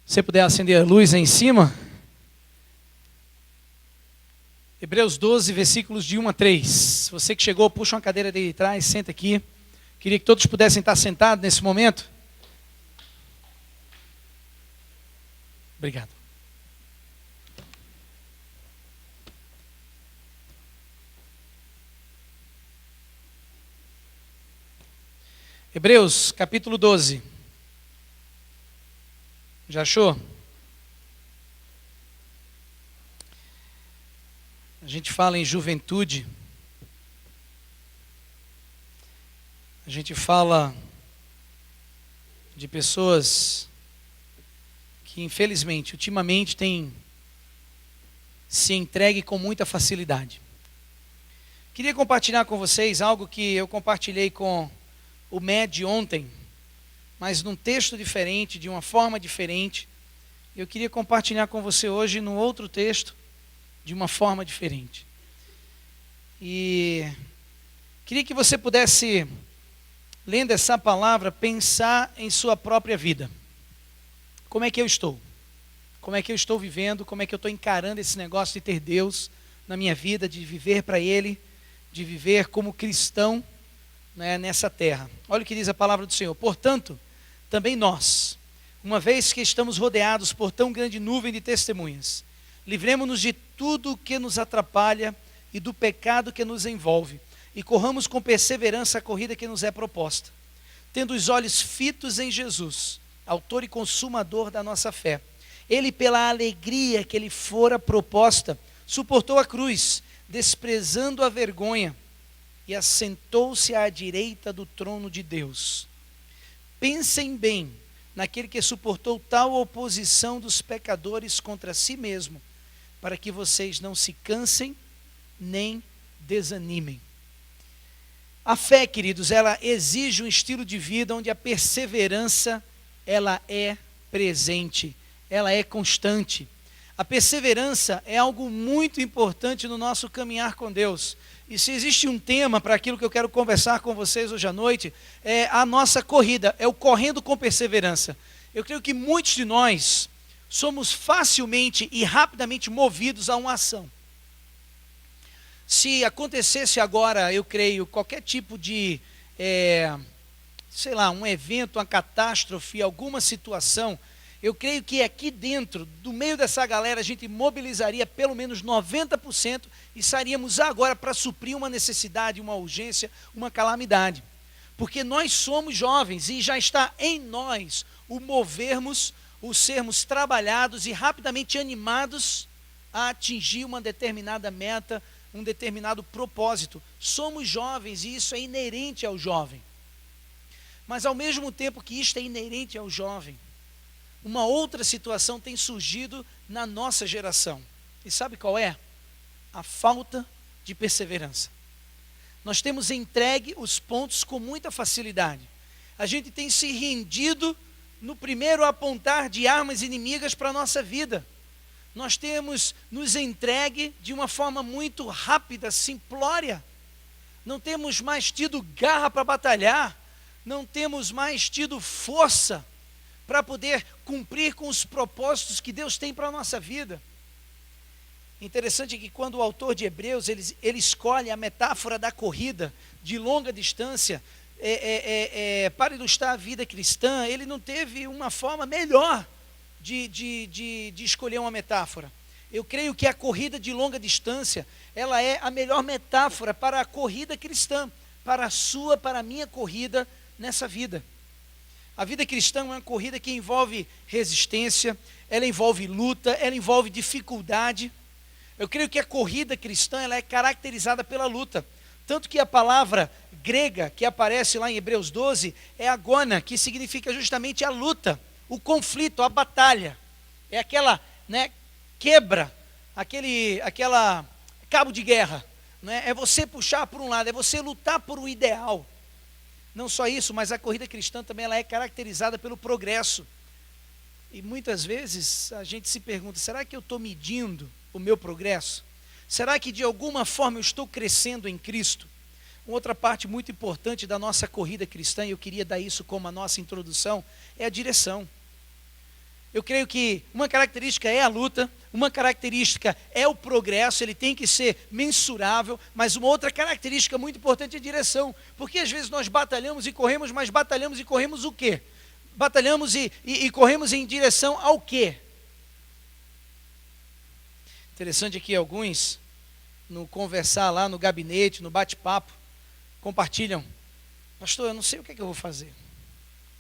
Se você puder acender a luz aí em cima. Hebreus 12, versículos de 1 a 3. Você que chegou, puxa uma cadeira de trás, senta aqui. Queria que todos pudessem estar sentados nesse momento. Obrigado. Hebreus, capítulo 12. Já achou? A gente fala em juventude. A gente fala de pessoas que, infelizmente, ultimamente têm se entregue com muita facilidade. Queria compartilhar com vocês algo que eu compartilhei com o MED ontem, mas num texto diferente, de uma forma diferente. Eu queria compartilhar com você hoje num outro texto, de uma forma diferente. E queria que você pudesse, lendo essa palavra, pensar em sua própria vida. Como é que eu estou? Como é que eu estou vivendo? Como é que eu estou encarando esse negócio de ter Deus na minha vida, de viver para Ele, de viver como cristão, né, nessa terra? Olha o que diz a palavra do Senhor. Portanto, também nós, uma vez que estamos rodeados por tão grande nuvem de testemunhas, livremo-nos de tudo o que nos atrapalha e do pecado que nos envolve, e corramos com perseverança a corrida que nos é proposta, tendo os olhos fitos em Jesus, autor e consumador da nossa fé. Ele, pela alegria que lhe fora proposta, suportou a cruz, desprezando a vergonha, e assentou-se à direita do trono de Deus. Pensem bem naquele que suportou tal oposição dos pecadores contra si mesmo, para que vocês não se cansem nem desanimem. A fé, queridos, ela exige um estilo de vida onde a perseverança, ela é presente, ela é constante. A perseverança é algo muito importante no nosso caminhar com Deus. E se existe um tema para aquilo que eu quero conversar com vocês hoje à noite, é a nossa corrida, é o correndo com perseverança. Eu creio que muitos de nós somos facilmente e rapidamente movidos a uma ação. Se acontecesse agora, eu creio, qualquer tipo de, um evento, uma catástrofe, alguma situação, eu creio que aqui dentro, do meio dessa galera, a gente mobilizaria pelo menos 90% e sairíamos agora para suprir uma necessidade, uma urgência, uma calamidade. Porque nós somos jovens e já está em nós o movermos, o sermos trabalhados e rapidamente animados a atingir uma determinada meta, um determinado propósito. Somos jovens e isso é inerente ao jovem. Mas ao mesmo tempo que isto é inerente ao jovem, uma outra situação tem surgido na nossa geração. E sabe qual é? A falta de perseverança. Nós temos entregue os pontos com muita facilidade. A gente tem se rendido no primeiro apontar de armas inimigas para a nossa vida. Nós temos nos entregue de uma forma muito rápida, simplória. Não temos mais tido garra para batalhar. Não temos mais tido força para poder cumprir com os propósitos que Deus tem para a nossa vida. Interessante que quando o autor de Hebreus, ele escolhe a metáfora da corrida de longa distância, para ilustrar a vida cristã, ele não teve uma forma melhor de escolher uma metáfora. Eu creio que a corrida de longa distância, ela é a melhor metáfora para a corrida cristã, para a minha corrida nessa vida. A vida cristã é uma corrida que envolve resistência, ela envolve luta, ela envolve dificuldade. Eu creio que a corrida cristã, ela é caracterizada pela luta. Tanto que a palavra grega que aparece lá em Hebreus 12 é agona, que significa justamente a luta, o conflito, a batalha. É aquela, quebra, aquela cabo de guerra. É você puxar por um lado, é você lutar por um ideal. Não só isso, mas a corrida cristã também ela é caracterizada pelo progresso. E muitas vezes a gente se pergunta, será que eu estou medindo o meu progresso? Será que de alguma forma eu estou crescendo em Cristo? Uma outra parte muito importante da nossa corrida cristã, e eu queria dar isso como a nossa introdução, é a direção. Eu creio que uma característica é a luta, uma característica é o progresso, ele tem que ser mensurável, mas uma outra característica muito importante é a direção, porque às vezes nós batalhamos e corremos, mas batalhamos e corremos o quê? Batalhamos e corremos em direção ao quê? Interessante que alguns, no conversar lá no gabinete, no bate-papo, compartilham: pastor, eu não sei o que é que eu vou fazer,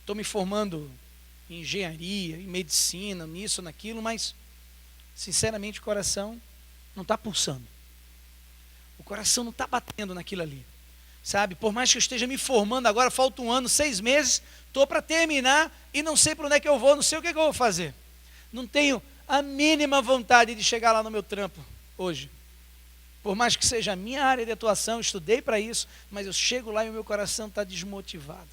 estou me formando em engenharia, em medicina, nisso, naquilo, mas sinceramente o coração não está pulsando, o coração não está batendo naquilo ali, sabe? Por mais que eu esteja me formando agora, falta 1 ano, 6 meses, estou para terminar e não sei para onde é que eu vou, não sei o que é que eu vou fazer, não tenho a mínima vontade de chegar lá no meu trampo hoje, por mais que seja a minha área de atuação, estudei para isso, mas eu chego lá e o meu coração está desmotivado.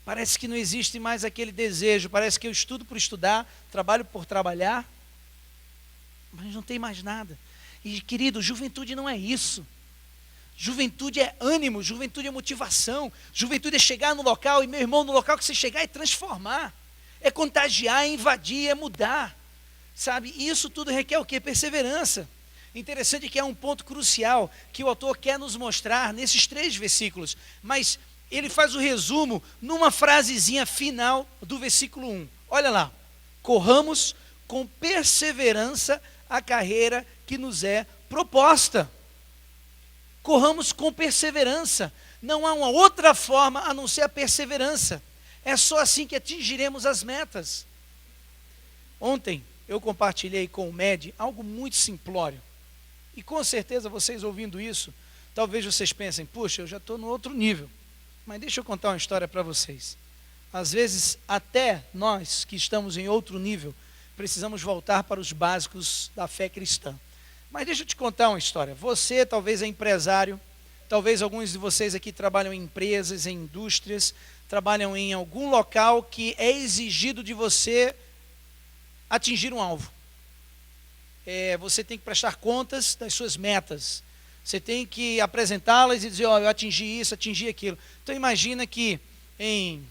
Parece que não existe mais aquele desejo, parece que eu estudo por estudar, trabalho por trabalhar, mas não tem mais nada. E querido, juventude não é isso. Juventude é ânimo, juventude é motivação, juventude é chegar no local, e meu irmão, no local que você chegar é transformar, é contagiar, é invadir, é mudar, sabe? E isso tudo requer o quê? Perseverança. Interessante que é um ponto crucial que o autor quer nos mostrar nesses 3 versículos, mas ele faz o resumo numa frasezinha final do versículo 1. Olha lá: corramos com perseverança a carreira que nos é proposta. Corramos com perseverança. Não há uma outra forma a não ser a perseverança. É só assim que atingiremos as metas. Ontem eu compartilhei com o Med algo muito simplório. E com certeza vocês ouvindo isso, talvez vocês pensem: puxa, eu já estou no outro nível. Mas deixa eu contar uma história para vocês. Às vezes, até nós que estamos em outro nível, precisamos voltar para os básicos da fé cristã. Mas deixa eu te contar uma história. Você talvez é empresário, talvez alguns de vocês aqui trabalham em empresas, em indústrias, trabalham em algum local que é exigido de você atingir um alvo. Você tem que prestar contas das suas metas. Você tem que apresentá-las e dizer: ó, eu atingi isso, atingi aquilo. Então imagina que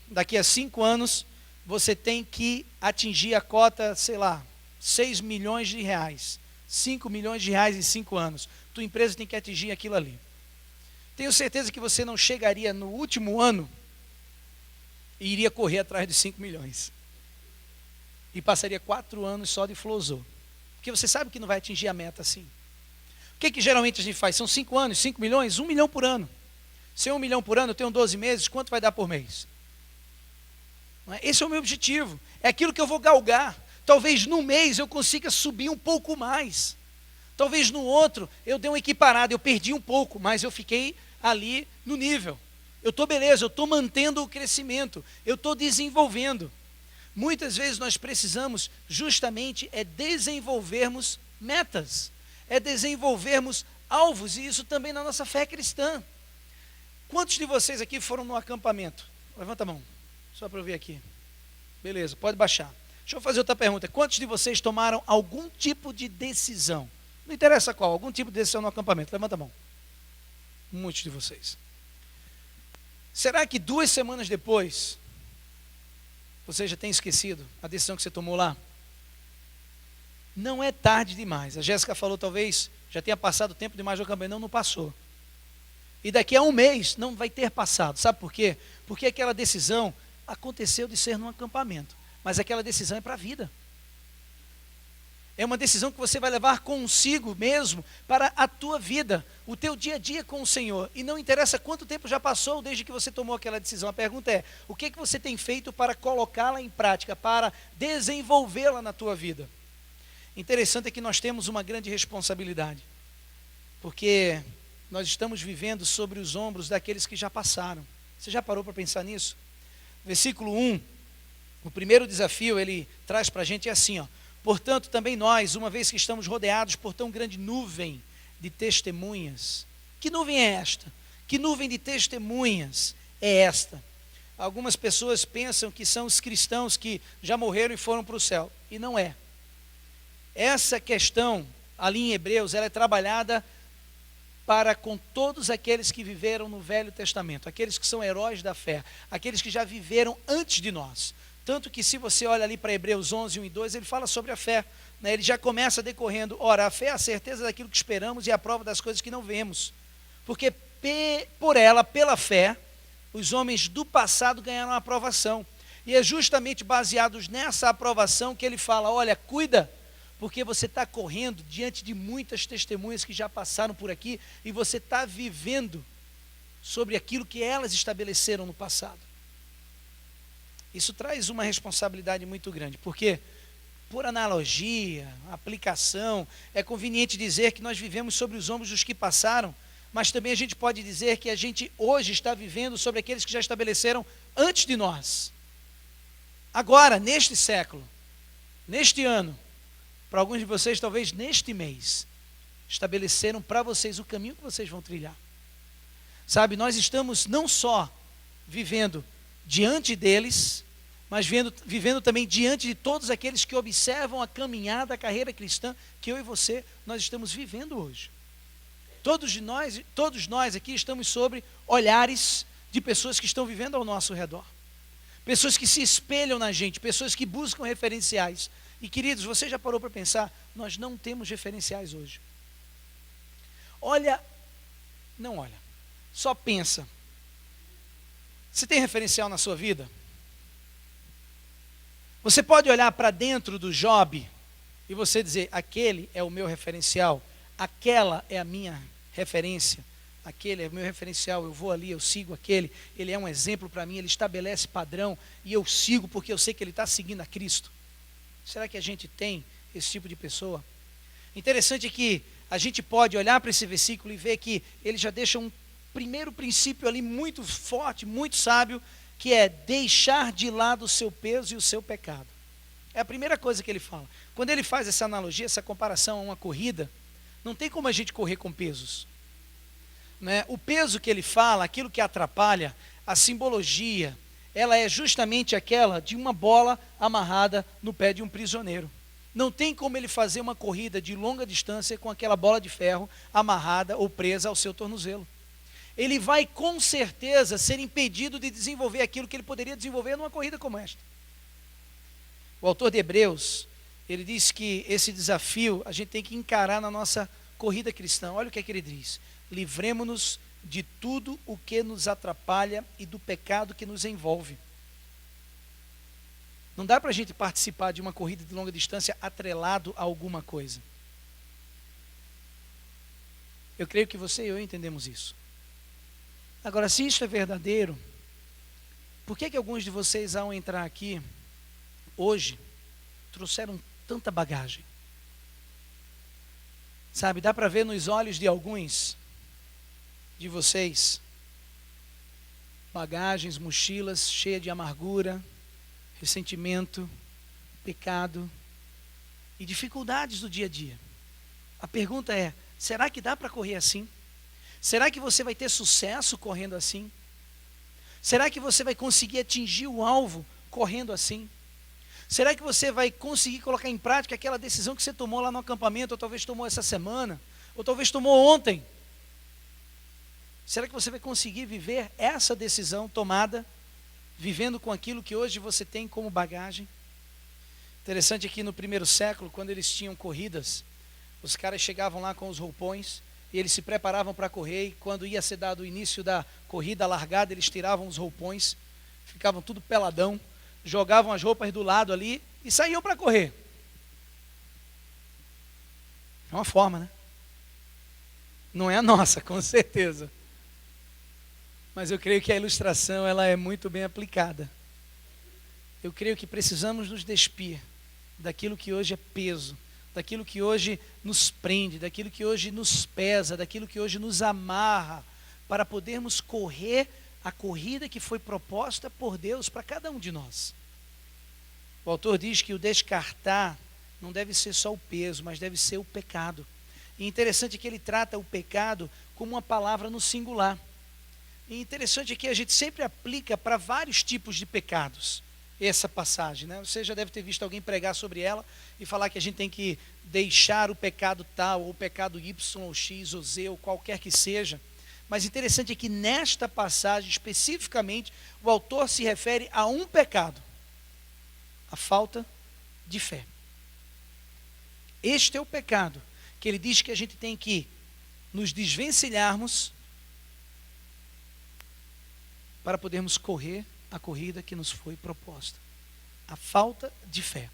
daqui a 5 anos você tem que atingir a cota, sei lá, 6 milhões de reais. 5 milhões de reais em 5 anos. Tua empresa tem que atingir aquilo ali. Tenho certeza que você não chegaria no último ano e iria correr atrás dos 5 milhões. E passaria 4 anos só de flosô. Porque você sabe que não vai atingir a meta assim. O que geralmente a gente faz? São 5 anos, 5 milhões, 1 milhão por ano. Se é 1 milhão por ano, eu tenho 12 meses, quanto vai dar por mês? Esse é o meu objetivo, é aquilo que eu vou galgar. Talvez no mês eu consiga subir um pouco mais. Talvez no outro eu dei uma equiparada, eu perdi um pouco, mas eu fiquei ali no nível. Eu estou beleza, eu estou mantendo o crescimento, eu estou desenvolvendo. Muitas vezes nós precisamos justamente desenvolvermos metas, desenvolvermos alvos, e isso também na nossa fé cristã. Quantos de vocês aqui foram no acampamento? Levanta a mão, só para eu ver aqui. Beleza, pode baixar. Deixa eu fazer outra pergunta. Quantos de vocês tomaram algum tipo de decisão? Não interessa qual, algum tipo de decisão no acampamento. Levanta a mão. Muitos de vocês. Será que 2 semanas depois, você já tem esquecido a decisão que você tomou lá? Não é tarde demais. A Jéssica falou, talvez já tenha passado o tempo demais do acampamento. Não passou. E daqui a 1 mês não vai ter passado. Sabe por quê? Porque aquela decisão aconteceu de ser num acampamento. Mas aquela decisão é para a vida. É uma decisão que você vai levar consigo mesmo para a tua vida, o teu dia a dia com o Senhor. E não interessa quanto tempo já passou desde que você tomou aquela decisão. A pergunta é, o que você tem feito para colocá-la em prática, para desenvolvê-la na tua vida? Interessante é que nós temos uma grande responsabilidade, porque nós estamos vivendo sobre os ombros daqueles que já passaram. Você já parou para pensar nisso? Versículo 1, o primeiro desafio ele traz para a gente é assim, ó. Portanto, também nós, uma vez que estamos rodeados por tão grande nuvem de testemunhas. Que nuvem é esta? Que nuvem de testemunhas é esta? Algumas pessoas pensam que são os cristãos que já morreram e foram para o céu. E não é. Essa questão, ali em Hebreus, ela é trabalhada para com todos aqueles que viveram no Velho Testamento. Aqueles que são heróis da fé. Aqueles que já viveram antes de nós. Tanto que se você olha ali para Hebreus 11, 1 e 2, ele fala sobre a fé, né? Ele já começa decorrendo, ora, a fé é a certeza daquilo que esperamos e a prova das coisas que não vemos, porque por ela, pela fé, os homens do passado ganharam a aprovação, e é justamente baseados nessa aprovação que ele fala, olha, cuida, porque você está correndo diante de muitas testemunhas que já passaram por aqui, e você está vivendo sobre aquilo que elas estabeleceram no passado. Isso traz uma responsabilidade muito grande, porque, por analogia, aplicação, é conveniente dizer que nós vivemos sobre os ombros dos que passaram, mas também a gente pode dizer que a gente hoje está vivendo sobre aqueles que já estabeleceram antes de nós. Agora, neste século, neste ano, para alguns de vocês, talvez neste mês, estabeleceram para vocês o caminho que vocês vão trilhar. Sabe, nós estamos não só vivendo diante deles, mas vivendo também diante de todos aqueles que observam a caminhada, a carreira cristã que eu e você, nós estamos vivendo hoje. Todos nós aqui estamos sobre olhares de pessoas que estão vivendo ao nosso redor. Pessoas que se espelham na gente, pessoas que buscam referenciais. E queridos, você já parou para pensar? Nós não temos referenciais hoje. Não olha, só pensa. Você tem referencial na sua vida? Você pode olhar para dentro do Job e você dizer, aquele é o meu referencial, aquela é a minha referência, aquele é o meu referencial, eu vou ali, eu sigo aquele, ele é um exemplo para mim, ele estabelece padrão e eu sigo porque eu sei que ele está seguindo a Cristo. Será que a gente tem esse tipo de pessoa? Interessante que a gente pode olhar para esse versículo e ver que ele já deixa um primeiro princípio ali muito forte, muito sábio, que é deixar de lado o seu peso e o seu pecado. É a primeira coisa que ele fala. Quando ele faz essa analogia, essa comparação a uma corrida, não tem como a gente correr com pesos, né? O peso que ele fala, aquilo que atrapalha, a simbologia, ela é justamente aquela de uma bola amarrada no pé de um prisioneiro. Não tem como ele fazer uma corrida de longa distância com aquela bola de ferro amarrada ou presa ao seu tornozelo. Ele vai com certeza ser impedido de desenvolver aquilo que ele poderia desenvolver numa corrida como esta. O autor de Hebreus, ele diz que esse desafio a gente tem que encarar na nossa corrida cristã. Olha o que é que ele diz: livremo-nos de tudo o que nos atrapalha e do pecado que nos envolve. Não dá para a gente participar de uma corrida de longa distância atrelado a alguma coisa. Eu creio que você e eu entendemos isso. Agora, se isso é verdadeiro, por que alguns de vocês, ao entrar aqui hoje, trouxeram tanta bagagem? Sabe, dá para ver nos olhos de alguns de vocês bagagens, mochilas cheias de amargura, ressentimento, pecado e dificuldades do dia a dia. A pergunta é, será que dá para correr assim? Será que você vai ter sucesso correndo assim? Será que você vai conseguir atingir o alvo correndo assim? Será que você vai conseguir colocar em prática aquela decisão que você tomou lá no acampamento, ou talvez tomou essa semana, ou talvez tomou ontem? Será que você vai conseguir viver essa decisão tomada, vivendo com aquilo que hoje você tem como bagagem? Interessante que no primeiro século, quando eles tinham corridas, os caras chegavam lá com os roupões, e eles se preparavam para correr, e quando ia ser dado o início da corrida, a largada, eles tiravam os roupões, ficavam tudo peladão, jogavam as roupas do lado ali, e saíam para correr. É uma forma, né? Não é a nossa, com certeza. Mas eu creio que a ilustração, ela é muito bem aplicada. Eu creio que precisamos nos despir daquilo que hoje é peso, daquilo que hoje nos prende, daquilo que hoje nos pesa, daquilo que hoje nos amarra, para podermos correr a corrida que foi proposta por Deus para cada um de nós. O autor diz que o descartar não deve ser só o peso, mas deve ser o pecado. E interessante que ele trata o pecado como uma palavra no singular. E interessante que a gente sempre aplica para vários tipos de pecados essa passagem, né? Você já deve ter visto alguém pregar sobre ela e falar que a gente tem que deixar o pecado tal, ou o pecado Y, ou X, ou Z, ou qualquer que seja. Mas interessante é que nesta passagem, especificamente, o autor se refere a um pecado. A falta de fé. Este é o pecado que ele diz que a gente tem que nos desvencilharmos para podermos correr a corrida que nos foi proposta. A falta de fé.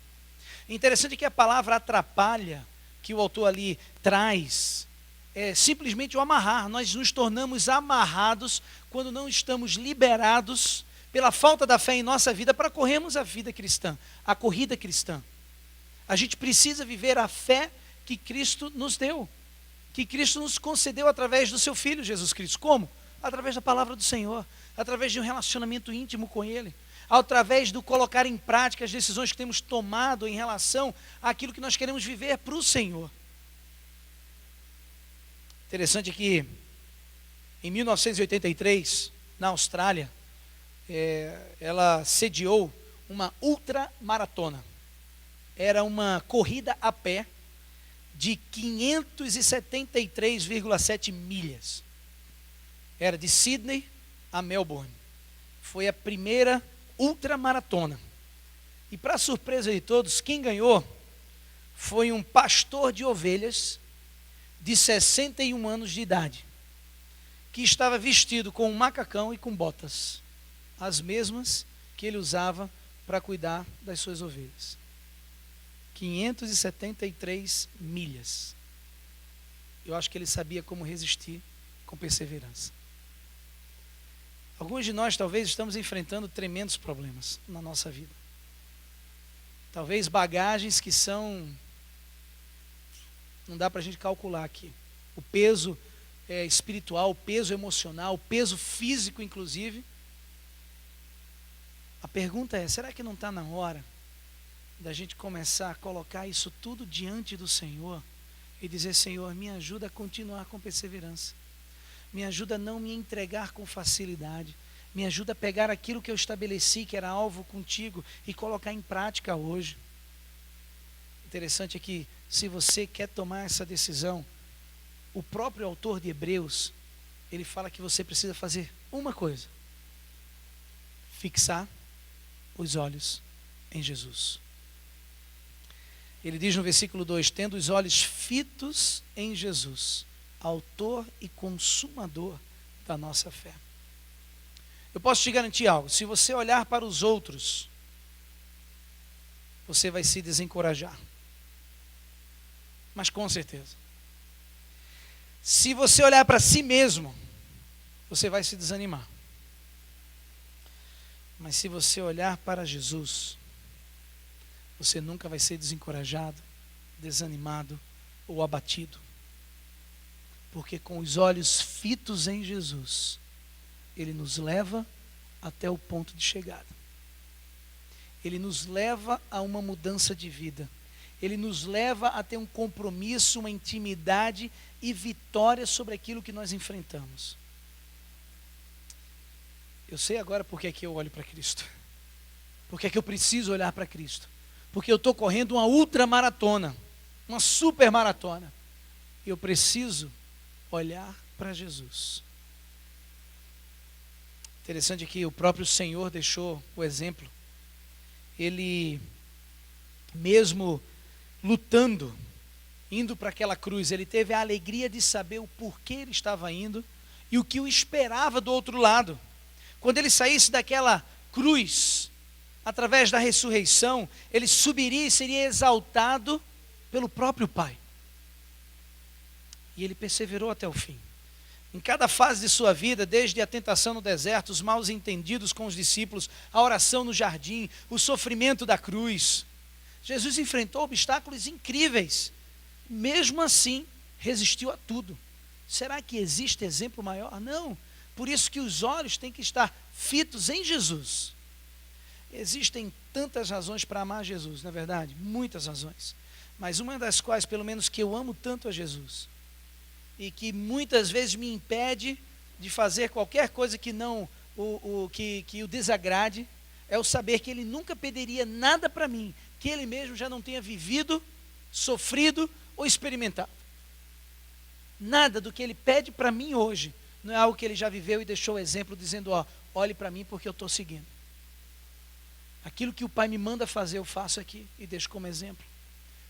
Interessante que a palavra atrapalha, que o autor ali traz, é simplesmente o amarrar. Nós nos tornamos amarrados quando não estamos liberados pela falta da fé em nossa vida para corrermos a vida cristã, a corrida cristã. A gente precisa viver a fé que Cristo nos deu, que Cristo nos concedeu através do seu Filho Jesus Cristo. Como? Através da palavra do Senhor, através de um relacionamento íntimo com Ele, através do colocar em prática as decisões que temos tomado em relação àquilo que nós queremos viver para o Senhor. Interessante que em 1983, na Austrália, ela sediou uma ultramaratona. Era uma corrida a pé de 573,7 milhas. Era de Sydney a Melbourne. Foi a primeira ultramaratona. E para surpresa de todos, quem ganhou foi um pastor de ovelhas de 61 anos de idade, que estava vestido com um macacão e com botas, as mesmas que ele usava para cuidar das suas ovelhas. 573 milhas. Eu acho que ele sabia como resistir com perseverança. Alguns de nós talvez estamos enfrentando tremendos problemas na nossa vida. Talvez bagagens que não dá para a gente calcular aqui. O peso espiritual, o peso emocional, o peso físico inclusive. A pergunta é, será que não está na hora da gente começar a colocar isso tudo diante do Senhor e dizer, Senhor, me ajuda a continuar com perseverança, me ajuda a não me entregar com facilidade, me ajuda a pegar aquilo que eu estabeleci, que era alvo contigo, e colocar em prática hoje. Interessante é que, se você quer tomar essa decisão, o próprio autor de Hebreus, ele fala que você precisa fazer uma coisa: fixar os olhos em Jesus. Ele diz no versículo 2, tendo os olhos fitos em Jesus, autor e consumador da nossa fé. Eu posso te garantir algo, se você olhar para os outros, você vai se desencorajar. Mas com certeza. Se você olhar para si mesmo, você vai se desanimar. Mas se você olhar para Jesus, você nunca vai ser desencorajado, desanimado ou abatido. Porque com os olhos fitos em Jesus, Ele nos leva até o ponto de chegada. Ele nos leva a uma mudança de vida. Ele nos leva a ter um compromisso, uma intimidade e vitória sobre aquilo que nós enfrentamos. Eu sei agora porque é que eu olho para Cristo. Porque é que eu preciso olhar para Cristo. Porque eu estou correndo uma ultramaratona, uma super maratona. E eu preciso olhar para Jesus. Interessante que o próprio Senhor deixou o exemplo. Ele, mesmo lutando, indo para aquela cruz, ele teve a alegria de saber o porquê ele estava indo e o que o esperava do outro lado. Quando ele saísse daquela cruz, através da ressurreição, ele subiria e seria exaltado pelo próprio Pai. E ele perseverou até o fim. Em cada fase de sua vida, desde a tentação no deserto, os maus entendidos com os discípulos, a oração no jardim, o sofrimento da cruz, Jesus enfrentou obstáculos incríveis. Mesmo assim, resistiu a tudo. Será que existe exemplo maior? Não. Por isso que os olhos têm que estar fitos em Jesus. Existem tantas razões para amar Jesus, não é verdade? Muitas razões. Mas uma das quais, pelo menos que eu amo tanto a Jesus, e que muitas vezes me impede de fazer qualquer coisa que não que o desagrade, é o saber que Ele nunca pediria nada para mim, que Ele mesmo já não tenha vivido, sofrido ou experimentado. Nada do que Ele pede para mim hoje, não é algo que Ele já viveu e deixou o exemplo dizendo, olhe para mim porque eu estou seguindo. Aquilo que o Pai me manda fazer, eu faço aqui e deixo como exemplo.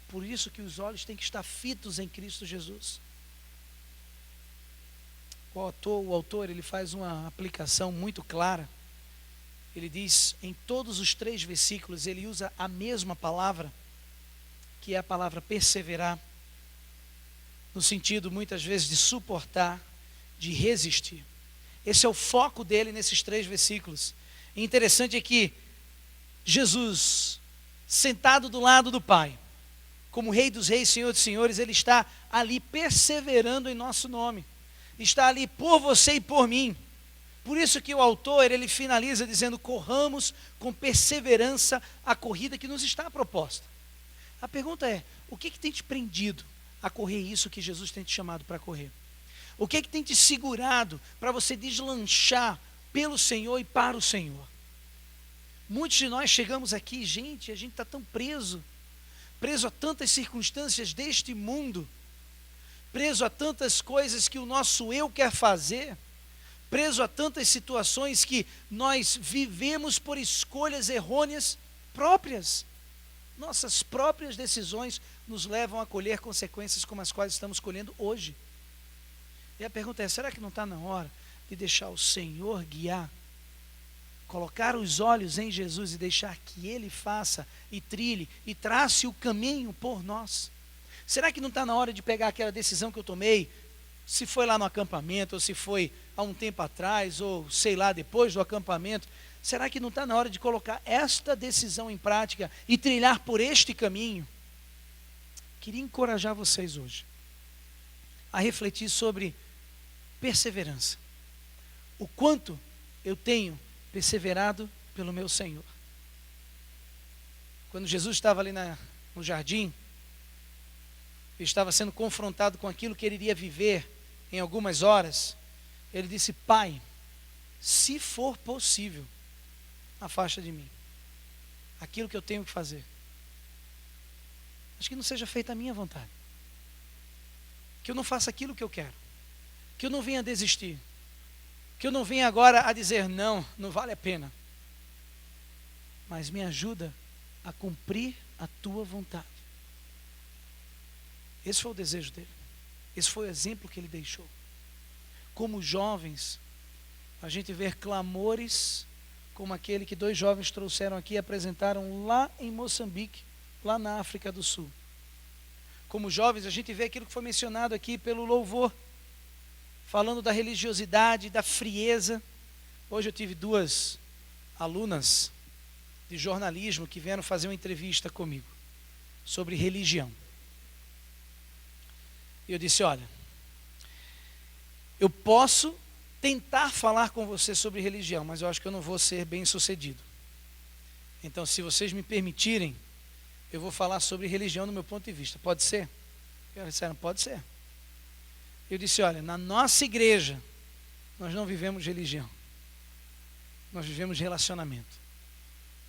Por isso que os olhos têm que estar fitos em Cristo Jesus. O autor, ele faz uma aplicação muito clara. Ele diz, em todos os 3 versículos, ele usa a mesma palavra, que é a palavra perseverar, no sentido, muitas vezes, de suportar, de resistir. Esse é o foco dele nesses 3 versículos. E interessante é que Jesus, sentado do lado do Pai, como Rei dos Reis, Senhor dos Senhores, Ele está ali perseverando em nosso nome. Está ali por você e por mim. Por isso que o autor, ele finaliza dizendo, corramos com perseverança a corrida que nos está proposta. A pergunta é, o que tem te prendido a correr isso que Jesus tem te chamado para correr? O que tem te segurado para você deslanchar pelo Senhor e para o Senhor? Muitos de nós chegamos aqui, gente, a gente está tão preso a tantas circunstâncias deste mundo, preso a tantas coisas que o nosso eu quer fazer, preso a tantas situações que nós vivemos por escolhas errôneas próprias. Nossas próprias decisões nos levam a colher consequências como as quais estamos colhendo hoje. E a pergunta é, será que não está na hora de deixar o Senhor guiar? Colocar os olhos em Jesus e deixar que Ele faça e trilhe e trace o caminho por nós? Será que não está na hora de pegar aquela decisão que eu tomei, se foi lá no acampamento, ou se foi há um tempo atrás, ou sei lá, depois do acampamento? Será que não está na hora de colocar esta decisão em prática e trilhar por este caminho? Queria encorajar vocês hoje a refletir sobre perseverança. O quanto eu tenho perseverado pelo meu Senhor. Quando Jesus estava ali no jardim, ele estava sendo confrontado com aquilo que ele iria viver em algumas horas. Ele disse, Pai, se for possível, afasta de mim aquilo que eu tenho que fazer. Mas que não seja feita a minha vontade. Que eu não faça aquilo que eu quero. Que eu não venha desistir. Que eu não venha agora a dizer, não vale a pena. Mas me ajuda a cumprir a tua vontade. Esse foi o desejo dele. Esse foi o exemplo que ele deixou. Como jovens, a gente vê clamores como aquele que 2 jovens trouxeram aqui e apresentaram lá em Moçambique, lá na África do Sul. Como jovens, a gente vê aquilo que foi mencionado aqui pelo louvor, falando da religiosidade, da frieza. Hoje eu tive 2 alunas de jornalismo que vieram fazer uma entrevista comigo sobre religião. E eu disse, olha, eu posso tentar falar com você sobre religião, mas eu acho que eu não vou ser bem sucedido. Então, se vocês me permitirem, eu vou falar sobre religião no meu ponto de vista. Pode ser? Eles disseram, pode ser. Eu disse, olha, na nossa igreja, nós não vivemos religião. Nós vivemos relacionamento.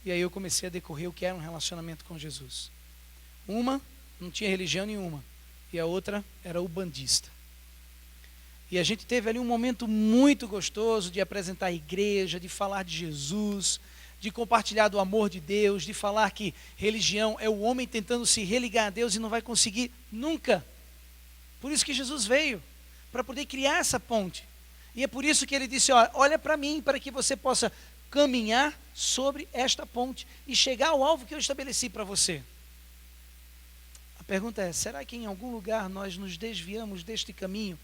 E aí eu comecei a decorrer o que era um relacionamento com Jesus. Uma não tinha religião nenhuma, e a outra era ubandista. E a gente teve ali um momento muito gostoso de apresentar a igreja, de falar de Jesus, de compartilhar do amor de Deus, de falar que religião é o homem tentando se religar a Deus e não vai conseguir nunca. Por isso que Jesus veio, para poder criar essa ponte. E é por isso que ele disse, olha para mim, para que você possa caminhar sobre esta ponte e chegar ao alvo que eu estabeleci para você. A pergunta é, será que em algum lugar nós nos desviamos deste caminho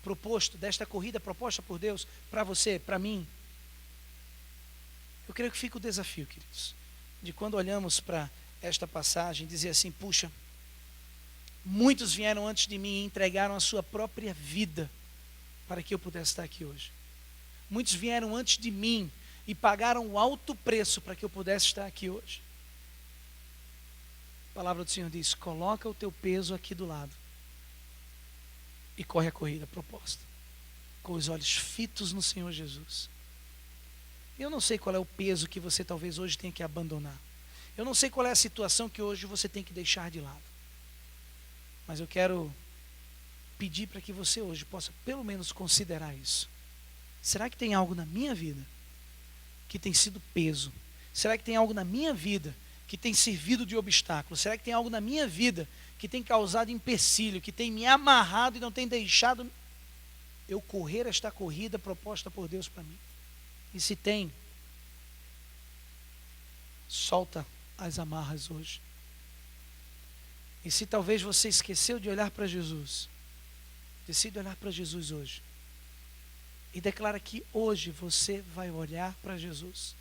proposto, desta corrida proposta por Deus, para você, para mim? Eu creio que fica o desafio, queridos, de quando olhamos para esta passagem, dizer assim, puxa, muitos vieram antes de mim e entregaram a sua própria vida para que eu pudesse estar aqui hoje. Muitos vieram antes de mim e pagaram um alto preço para que eu pudesse estar aqui hoje. A palavra do Senhor diz, coloca o teu peso aqui do lado e corre a corrida proposta, com os olhos fitos no Senhor Jesus. Eu não sei qual é o peso que você talvez hoje tenha que abandonar. Eu não sei qual é a situação que hoje você tem que deixar de lado. Mas eu quero pedir para que você hoje possa pelo menos considerar isso. Será que tem algo na minha vida que tem sido peso? Será que tem algo na minha vida que tem servido de obstáculo? Será que tem algo na minha vida que tem causado empecilho, que tem me amarrado e não tem deixado eu correr esta corrida proposta por Deus para mim? E se tem, solta as amarras hoje. E se talvez você esqueceu de olhar para Jesus, decide olhar para Jesus hoje. E declara que hoje você vai olhar para Jesus.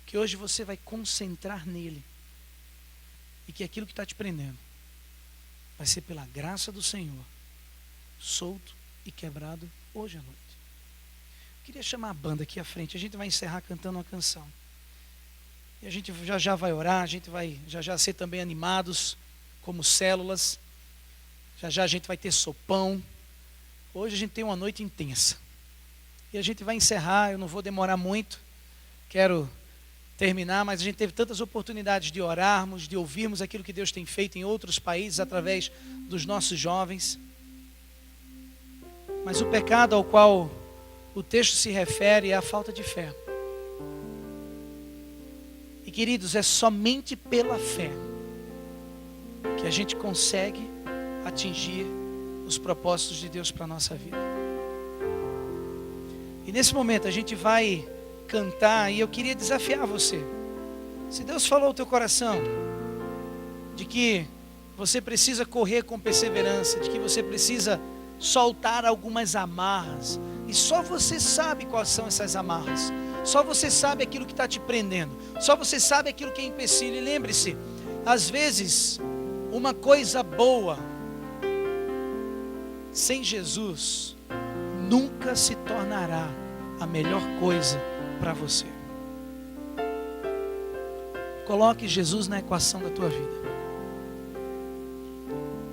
Que hoje você vai concentrar nele. E que aquilo que está te prendendo vai ser pela graça do Senhor, solto e quebrado hoje à noite. Eu queria chamar a banda aqui à frente. A gente vai encerrar cantando uma canção. E a gente já vai orar, a gente vai já ser também animados como células. Já a gente vai ter sopão. Hoje a gente tem uma noite intensa. E a gente vai encerrar, eu não vou demorar muito. Quero terminar, mas a gente teve tantas oportunidades de orarmos, de ouvirmos aquilo que Deus tem feito em outros países através dos nossos jovens. Mas o pecado ao qual o texto se refere é a falta de fé. E queridos, é somente pela fé que a gente consegue atingir os propósitos de Deus para a nossa vida. E nesse momento a gente vai cantar, e eu queria desafiar você. Se Deus falou ao teu coração de que você precisa correr com perseverança, de que você precisa soltar algumas amarras, e só você sabe quais são essas amarras, só você sabe aquilo que está te prendendo, só você sabe aquilo que é empecilho. E lembre-se, às vezes uma coisa boa sem Jesus nunca se tornará a melhor coisa para você. Coloque Jesus na equação da tua vida.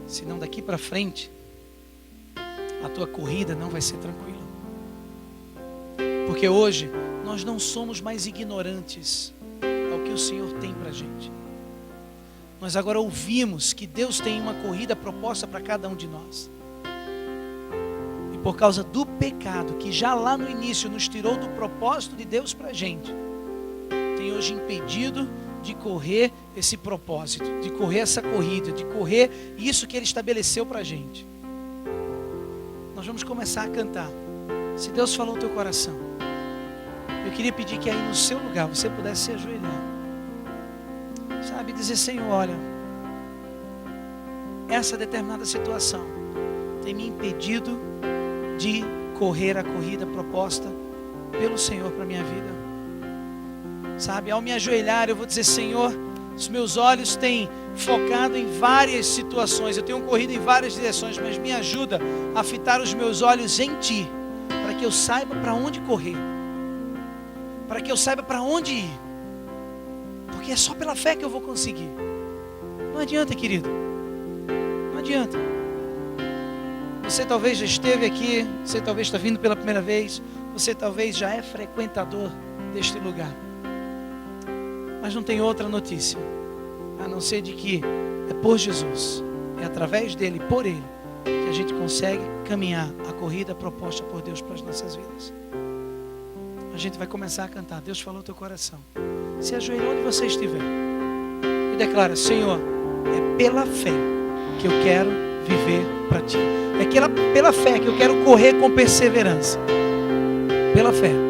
Senão daqui para frente a tua corrida não vai ser tranquila. Porque hoje nós não somos mais ignorantes ao que o Senhor tem para a gente. Nós agora ouvimos que Deus tem uma corrida proposta para cada um de nós. E por causa do pecado, que já lá no início nos tirou do propósito de Deus para a gente, tem hoje impedido de correr esse propósito, de correr essa corrida, de correr isso que Ele estabeleceu para a gente. Nós vamos começar a cantar. Se Deus falou no teu coração, eu queria pedir que aí no seu lugar você pudesse se ajoelhar, sabe, dizer: Senhor, olha, essa determinada situação tem me impedido de correr a corrida proposta pelo Senhor para a minha vida. Sabe, ao me ajoelhar eu vou dizer: Senhor, os meus olhos têm focado em várias situações, eu tenho corrido em várias direções, mas me ajuda a fitar os meus olhos em Ti, para que eu saiba para onde correr, para que eu saiba para onde ir, porque é só pela fé que eu vou conseguir. Não adianta, querido, não adianta. Você talvez já esteve aqui, você talvez está vindo pela primeira vez, você talvez já é frequentador deste lugar, mas não tem outra notícia a não ser de que é por Jesus, é através dele, por ele, que a gente consegue caminhar a corrida proposta por Deus para as nossas vidas. A gente vai começar a cantar. Deus falou no teu coração, se ajoelhe onde você estiver e declara: Senhor, é pela fé que eu quero viver para Ti, é pela fé que eu quero correr com perseverança, pela fé.